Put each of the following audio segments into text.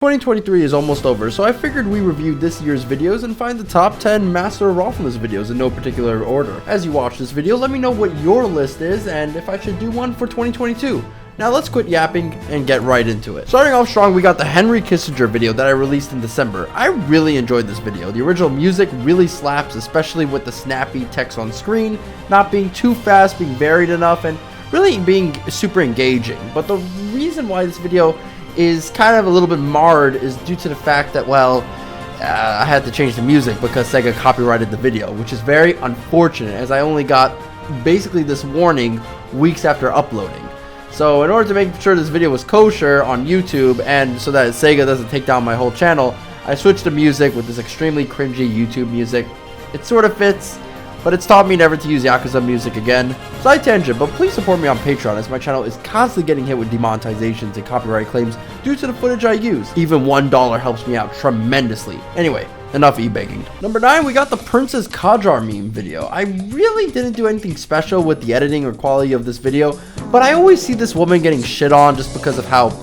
2023 is almost over, so I figured we review this year's videos and find the top 10 Master of Raffles videos in no particular order. As you watch this video, let me know what your list is and if I should do one for 2022. Now let's quit yapping and get right into it. Starting off strong, we got the Henry Kissinger video that I released in December. I really enjoyed this video. The original music really slaps, especially with the snappy text on screen, not being too fast, being varied enough, and really being super engaging. But the reason why this video is kind of a little bit marred is due to the fact that, well, I had to change the music because Sega copyrighted the video, which is very unfortunate as I only got basically this warning weeks after uploading. So in order to make sure this video was kosher on YouTube and so that Sega doesn't take down my whole channel, I switched the music with this extremely cringy YouTube music. It sort of fits, but it's taught me never to use Yakuza music again. Side tangent, but please support me on Patreon as my channel is constantly getting hit with demonetizations and copyright claims due to the footage I use. Even $1 helps me out tremendously. Anyway, enough e-begging. Number 9, we got the Princess Kajar meme video. I really didn't do anything special with the editing or quality of this video, but I always see this woman getting shit on just because of how,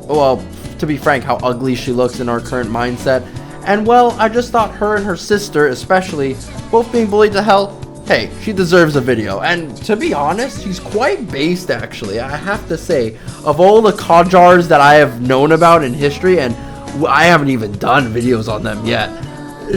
well, to be frank, how ugly she looks in our current mindset. And well, I just thought her and her sister, especially, both being bullied to hell, hey, she deserves a video. And to be honest, she's quite based actually, I have to say. Of all the Kajars that I have known about in history, and I haven't even done videos on them yet,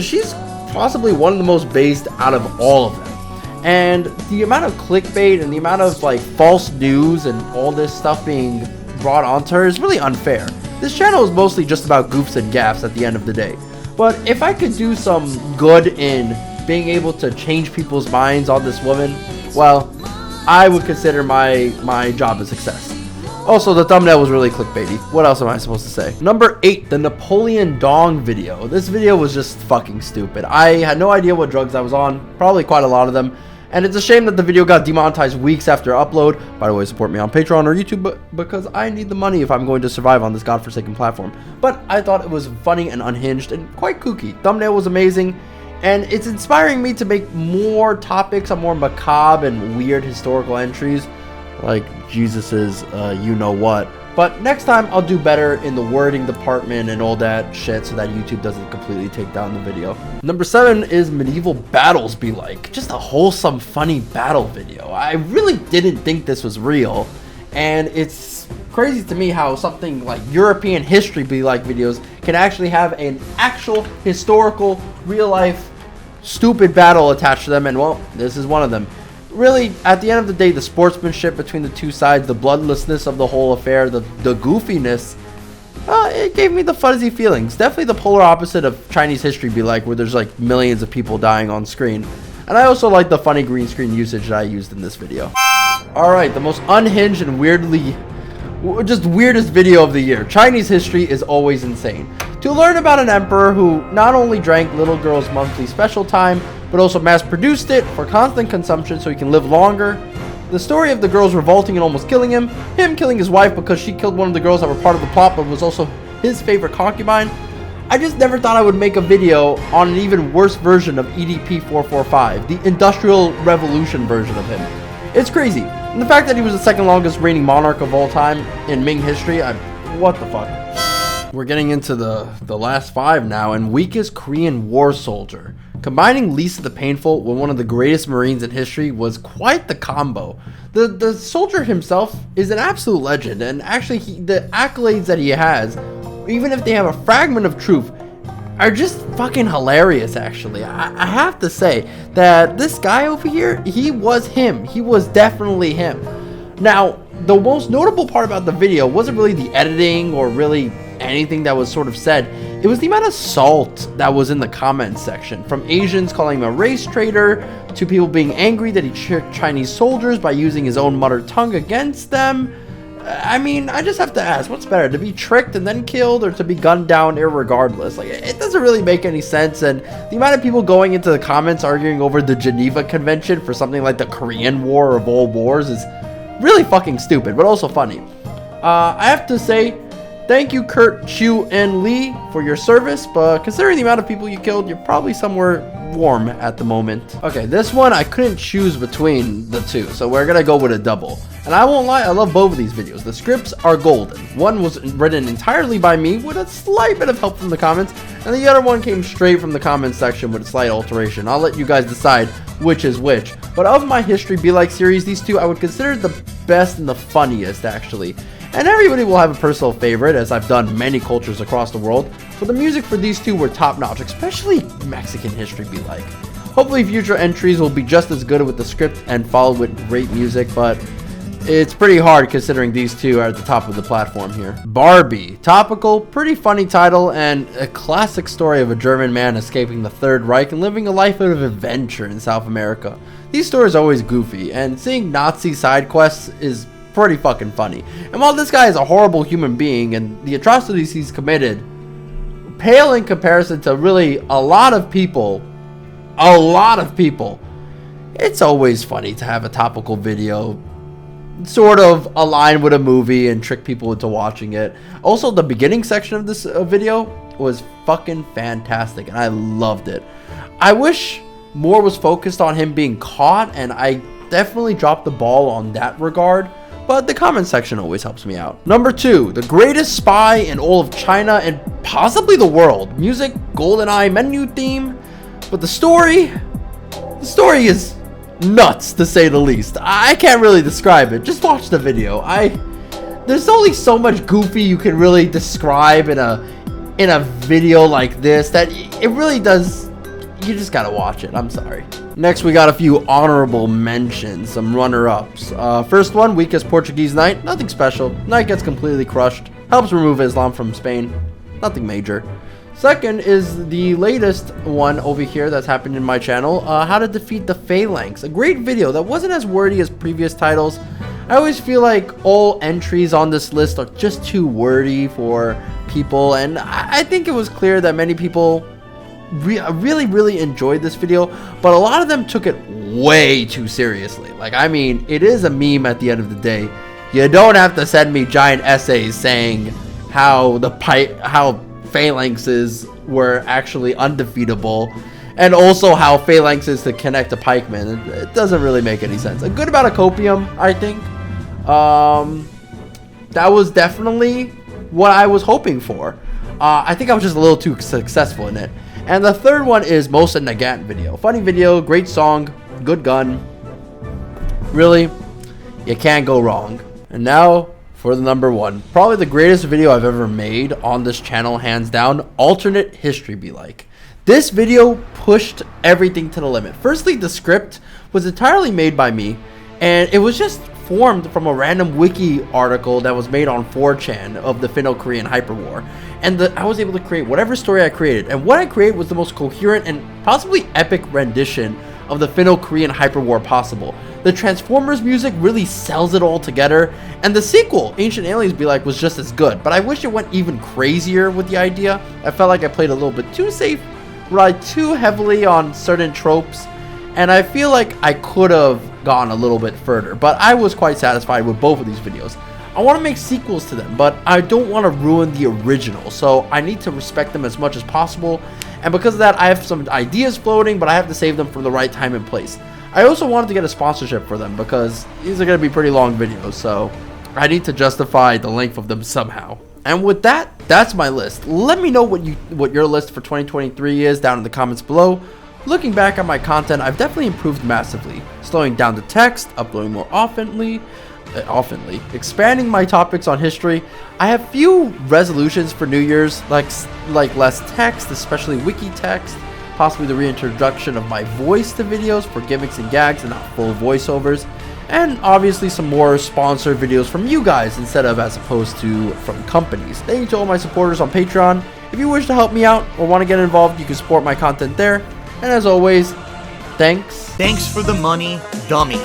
she's possibly one of the most based out of all of them. And the amount of clickbait and the amount of like false news and all this stuff being brought onto her is really unfair. This channel is mostly just about goofs and gaffes at the end of the day. But if I could do some good in being able to change people's minds on this woman, well, I would consider my job a success. Also, the thumbnail was really clickbaity. What else am I supposed to say? Number 8, the Napoleon Dong video. This video was just fucking stupid. I had no idea what drugs I was on, probably quite a lot of them. And it's a shame that the video got demonetized weeks after upload. By the way, support me on Patreon or YouTube because I need the money if I'm going to survive on this godforsaken platform. But I thought it was funny and unhinged and quite kooky. Thumbnail was amazing. And it's inspiring me to make more topics on more macabre and weird historical entries. Like Jesus's you-know-what. But next time I'll do better in the wording department and all that shit so that YouTube doesn't completely take down the video. Number 7 is Medieval Battles Be Like. Just a wholesome, funny battle video. I really didn't think this was real. And it's crazy to me how something like European History Be Like videos can actually have an actual historical, real-life, stupid battle attached to them. And well, this is one of them. Really, at the end of the day, the sportsmanship between the two sides, the bloodlessness of the whole affair, the goofiness, it gave me the fuzzy feelings. Definitely the polar opposite of Chinese History Be Like, where there's like millions of people dying on screen. And I also like the funny green screen usage that I used in this video. Alright, the most unhinged and weirdest video of the year. Chinese history is always insane. To learn about an emperor who not only drank little girls' monthly special time, but also mass-produced it for constant consumption so he can live longer. The story of the girls revolting and almost killing him killing his wife because she killed one of the girls that were part of the plot but was also his favorite concubine. I just never thought I would make a video on an even worse version of EDP 445, the Industrial Revolution version of him. It's crazy. And the fact that he was the second longest reigning monarch of all time in Ming history, what the fuck? We're getting into the last 5 now, and weakest Korean war soldier. Combining Lisa the Painful with one of the greatest Marines in history was quite the combo. The soldier himself is an absolute legend, and actually the accolades that he has, even if they have a fragment of truth, are just fucking hilarious actually. I have to say that this guy over here, he was him. He was definitely him. Now, the most notable part about the video wasn't really the editing or really anything that was sort of said. It was the amount of salt that was in the comments section, from Asians calling him a race traitor to people being angry that he tricked Chinese soldiers by using his own mother tongue against them. I mean, I just have to ask, what's better, to be tricked and then killed or to be gunned down irregardless? Like, it doesn't really make any sense. And the amount of people going into the comments arguing over the Geneva Convention for something like the Korean War of all wars is really fucking stupid, but also funny. I have to say, Thank you, Kurt, Chu, and Lee, for your service, but considering the amount of people you killed, you're probably somewhere warm at the moment. Okay, this one I couldn't choose between the two, so we're gonna go with a double. And I won't lie, I love both of these videos. The scripts are golden. One was written entirely by me with a slight bit of help from the comments, and the other one came straight from the comments section with a slight alteration. I'll let you guys decide which is which. But of my History Be Like series, these two I would consider the best and the funniest, actually. And everybody will have a personal favorite, as I've done many cultures across the world, but the music for these two were top notch, especially Mexican History Be Like. Hopefully future entries will be just as good with the script and followed with great music, but it's pretty hard considering these two are at the top of the platform here. Barbie, topical, pretty funny title, and a classic story of a German man escaping the Third Reich and living a life of adventure in South America. These stories are always goofy, and seeing Nazi side quests is pretty fucking funny. And while this guy is a horrible human being and the atrocities he's committed pale in comparison to really a lot of people, it's always funny to have a topical video sort of align with a movie and trick people into watching it. Also, the beginning section of this video was fucking fantastic and I loved it. I wish more was focused on him being caught, and I definitely dropped the ball on that regard, but the comment section always helps me out. Number 2, the greatest spy in all of China and possibly the world. Music, GoldenEye menu theme, but the story is nuts, to say the least. I can't really describe it. Just watch the video. There's only so much goofy you can really describe in a video like this that it really does. You just gotta watch it. I'm sorry. Next, we got a few honorable mentions, some runner-ups. First one, weakest Portuguese knight. Nothing special. Knight gets completely crushed. Helps remove Islam from Spain. Nothing major. Second is the latest one over here that's happened in my channel, how to defeat the phalanx. A great video that wasn't as wordy as previous titles. I always feel like all entries on this list are just too wordy for people, and I think it was clear that many people really enjoyed this video, but a lot of them took it way too seriously. Like, I mean, it is a meme at the end of the day. You don't have to send me giant essays saying how phalanxes were actually undefeatable, and also how phalanxes to connect to pikemen. It doesn't really make any sense. A good amount of copium, I think. That was definitely what I was hoping for. I think I was just a little too successful in it. And the third one is Mosa Nagant video. Funny video, great song, good gun. Really, you can't go wrong. And now for the number 1. Probably the greatest video I've ever made on this channel, hands down. Alternate History Be Like. This video pushed everything to the limit. Firstly, the script was entirely made by me, and it was just formed from a random wiki article that was made on 4chan of the Finno-Korean Hyperwar. And I was able to create whatever story I created. And what I created was the most coherent and possibly epic rendition of the Finno-Korean Hyperwar possible. The Transformers music really sells it all together. And the sequel, Ancient Aliens Be Like, was just as good. But I wish it went even crazier with the idea. I felt like I played a little bit too safe, relied too heavily on certain tropes. And I feel like I could have gone a little bit further. But I was quite satisfied with both of these videos. I want to make sequels to them, but I don't want to ruin the original, so I need to respect them as much as possible. And because of that, I have some ideas floating, but I have to save them for the right time and place. I also wanted to get a sponsorship for them because these are going to be pretty long videos, so I need to justify the length of them somehow. And with that, that's my list. Let me know what your list for 2023 is down in the comments below. Looking back at my content, I've definitely improved massively, slowing down the text, uploading more oftenly, expanding my topics on history. I have few resolutions for New Year's, like less text, especially wiki text, possibly the reintroduction of my voice to videos for gimmicks and gags and not full voiceovers, and obviously some more sponsored videos from you guys instead of as opposed to from companies. Thank you to all my supporters on Patreon. If you wish to help me out or want to get involved, you can support my content there. And as always, thanks for the money, dummy.